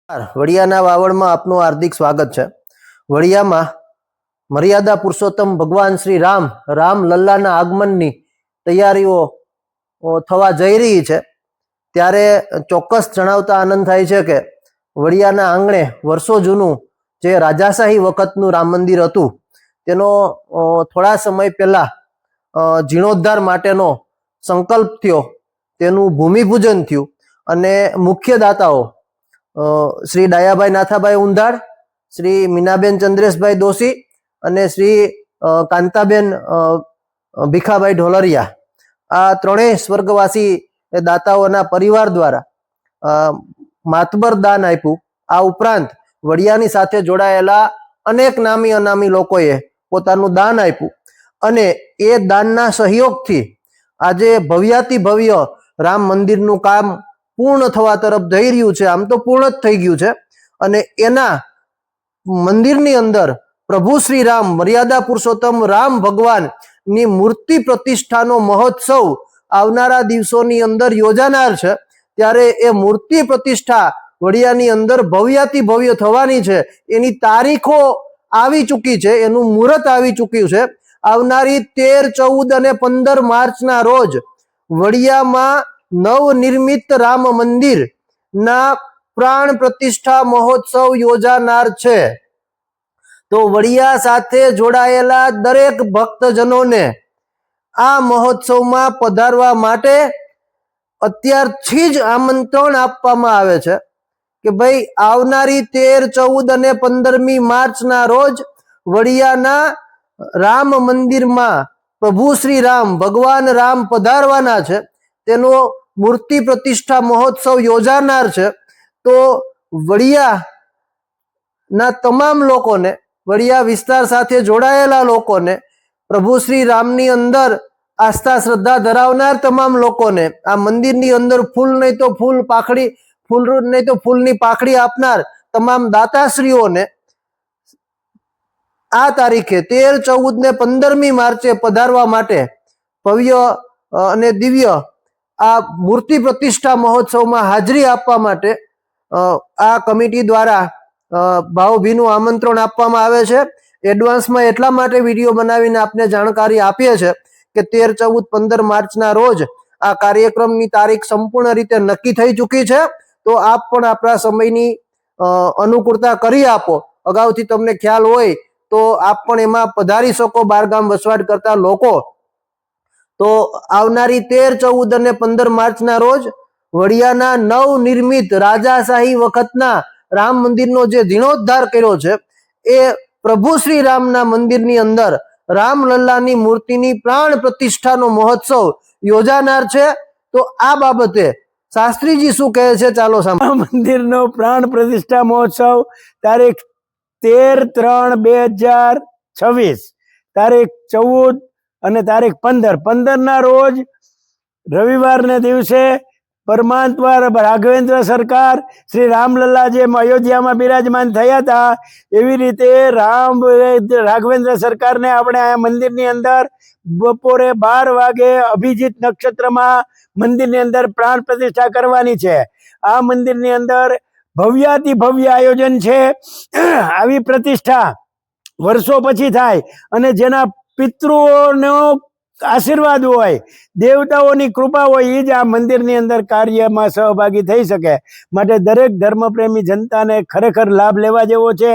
વડિયાના વાવડમાં આપનું હાર્દિક સ્વાગત છે। વડિયામાં મર્યાદા પુરુષોત્તમ ભગવાન શ્રી રામ લલ્લાના આગમનની તૈયારીઓ થવા જઈ રહી છે। ત્યારે ચોક્કસ જણાવતા આનંદ થાય છે કે વડિયાના આંગણે વર્ષો જૂનું જે રાજાશાહી વખતનું રામ મંદિર હતું તેનો થોડા સમય પહેલા જીર્ણોદ્ધાર માટેનો સંકલ્પ થયો, તેનું ભૂમિપૂજન થયું અને મુખ્ય દાતાઓ શ્રી ડાયાભાઈ નાથાભાઈ ઉંધાડ, શ્રી મીનાબેન ચંદ્રેશભાઈ દોશી અને શ્રી કાંતાબેન ભીખાભાઈ ઢોલરિયા, આ ત્રણેય સ્વર્ગવાસી દાતાઓના પરિવાર દ્વારા માતબર દાન આપ્યું। આ ઉપરાંત વડિયાની સાથે જોડાયેલા અનેક નામી અનામી લોકોએ પોતાનું દાન આપ્યું અને એ દાનના સહયોગથી આજે ભવ્યાતિ ભવ્ય રામ મંદિરનું કામ પૂર્ણ થવા તરફ જઈ રહ્યું છે। આમ તો પૂર્ણ જ થઈ ગયું છે અને એના મંદિરની અંદર પ્રભુ શ્રી રામ મર્યાદા પુરુષોત્તમ રામ ભગવાનની મૂર્તિ પ્રતિષ્ઠાનો મહોત્સવ આવનારા દિવસોની અંદર યોજાનાર છે। ત્યારે એ મૂર્તિ પ્રતિષ્ઠા વડિયાની અંદર ભવ્યાતિ ભવ્ય થવાની છે। એની તારીખો આવી ચૂકી છે, એનું મુહૂર્ત આવી ચૂક્યું છે। આવનારી 13, 14 અને 15 માર્ચના રોજ વડિયામાં નવનિર્મિત રામ મંદિર ના પ્રાણ પ્રતિષ્ઠા મહોત્સવ યોજાનાર છે। તો વડિયા સાથે જોડાયેલા દરેક ભક્તજનોને આ મહોત્સવમાં પધારવા માટે અત્યારથી જ આમંત્રણ આપવામાં આવે છે કે ભાઈ આવનારી 13, 14 અને 15મી માર્ચના રોજ વડિયાના રામ મંદિરમાં પ્રભુ શ્રી રામ ભગવાન રામ પધારવાના છે, તેનો મૂર્તિ પ્રતિષ્ઠા મહોત્સવ યોજાનાર છે। તો વડિયાના તમામ લોકોને, વડિયા વિસ્તાર સાથે જોડાયેલા લોકોને, પ્રભુ શ્રી રામની અંદર આસ્થા શ્રદ્ધા ધરાવનાર તમામ લોકોને, આ મંદિરની અંદર ફૂલ નહીં તો ફૂલ પાખડી, ફૂલ નહીં તો ફૂલની પાખડી આપનાર તમામ દાતાશ્રીઓને આ તારીખે 13, 14 ને 15મી માર્ચે પધારવા માટે ભવ્ય અને દિવ્ય આ મૂર્તિ પ્રતિષ્ઠા મહોત્સવમાં હાજરી આપવા માટે આ કમિટી દ્વારા ભાવભીનું આમંત્રણ આપવામાં આવે છે। એડવાન્સમાં એટલા માટે વિડીયો બનાવીને આપને જાણકારી આપીએ છીએ કે 13, 14, 15 માર્ચના રોજ આ કાર્યક્રમની તારીખ સંપૂર્ણ રીતે નક્કી થઈ ચૂકી છે। તો આપ પણ આપણા સમયની અનુકૂળતા કરી આપો। અગાઉથી તમને ખ્યાલ હોય તો આપ પણ એમાં પધારી શકો, બહારગામ વસવાટ કરતા લોકો। તો આવનારી 13, 14 અને 15 માર્ચના રોજ વડિયાના નવનિર્મિત રાજાશાહી વખતના રામ મંદિરનો જે જીર્ણોદ્ધાર કર્યો છે એ પ્રભુ શ્રી રામના મંદિરની અંદર રામલલ્લાની મૂર્તિની પ્રાણ પ્રતિષ્ઠાનો મહોત્સવ યોજાનાર છે। તો આ બાબતે શાસ્ત્રીજી શું કહે છે, ચાલો સાંભળો। મંદિરનો પ્રાણ પ્રતિષ્ઠા મહોત્સવ તારીખ 13/3/2026, તારીખ 14 અને તારીખ 15 ના રોજ રવિવારને દિવસે પરમાંતવાર રાઘવેન્દ્ર સરકાર શ્રી રામલલ્લા જેમ અયોધ્યામાં બિરાજમાન થયા હતા એવી રીતે રાઘવેન્દ્ર સરકારને આપણે આ મંદિરની અંદર બપોરે 12 વાગે અભિજીત નક્ષત્રમાં મંદિરની અંદર પ્રાણ પ્રતિષ્ઠા કરવાની છે। આ મંદિરની અંદર ભવ્યાતિ ભવ્ય આયોજન છે। આવી પ્રતિષ્ઠા વર્ષો પછી થાય અને જેના પિતૃઓનો આશીર્વાદ હોય, દેવતાઓની કૃપા હોય, એ જ આ મંદિરની અંદર કાર્યમાં સહભાગી થઈ શકે। માટે દરેક ધર્મપ્રેમી જનતાને ખરેખર લાભ લેવા જેવો છે।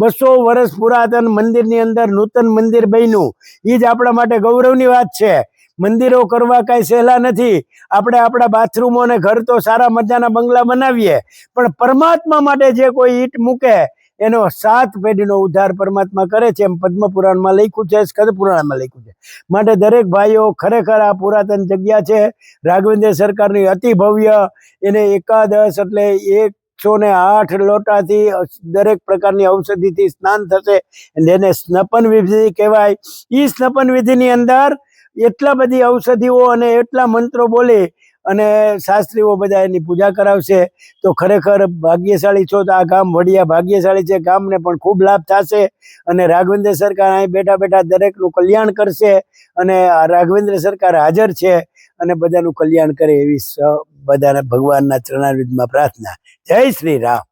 200 વર્ષ પુરાતન મંદિરની અંદર નૂતન મંદિર બન્યું, એ જ આપણા માટે ગૌરવની વાત છે। મંદિરો કરવા કાંઈ સહેલા નથી। આપણે આપણા બાથરૂમો અને ઘર તો સારા મજાના બંગલા બનાવીએ, પણ પરમાત્મા માટે જે કોઈ ઈંટ મૂકે એનો 7 પેઢીનો ઉદ્ધાર પરમાત્મા કરે છે, એમ પદ્મપુરાણમાં લખ્યું છે, સ્કંદ પુરાણમાં લખ્યું છે। માટે દરેક ભાઈઓ ખરેખર આ પુરાતન જગ્યા છે રાઘવેન્દ્ર સરકારની અતિ ભવ્ય, એને એકાદશ એટલે 108 લોટાથી દરેક પ્રકારની ઔષધિથી સ્નાન થશે, એને સ્નપન વિધિ કહેવાય। એ સ્નપન વિધિની અંદર એટલા બધી ઔષધિઓ અને એટલા મંત્રો બોલી અને શાસ્ત્રીઓ બધા એની પૂજા કરાવશે। તો ખરેખર ભાગ્યશાળી છો, તો આ ગામ વડિયા ભાગ્યશાળી છે। ગામને પણ ખૂબ લાભ થશે અને રાઘવેન્દ્ર સરકાર અહીં બેઠા બેઠા દરેકનું કલ્યાણ કરશે અને રાઘવેન્દ્ર સરકાર હાજર છે અને બધાનું કલ્યાણ કરે એવી બધાને ભગવાનના ચરણારવિંદમાં પ્રાર્થના। જય શ્રી રામ।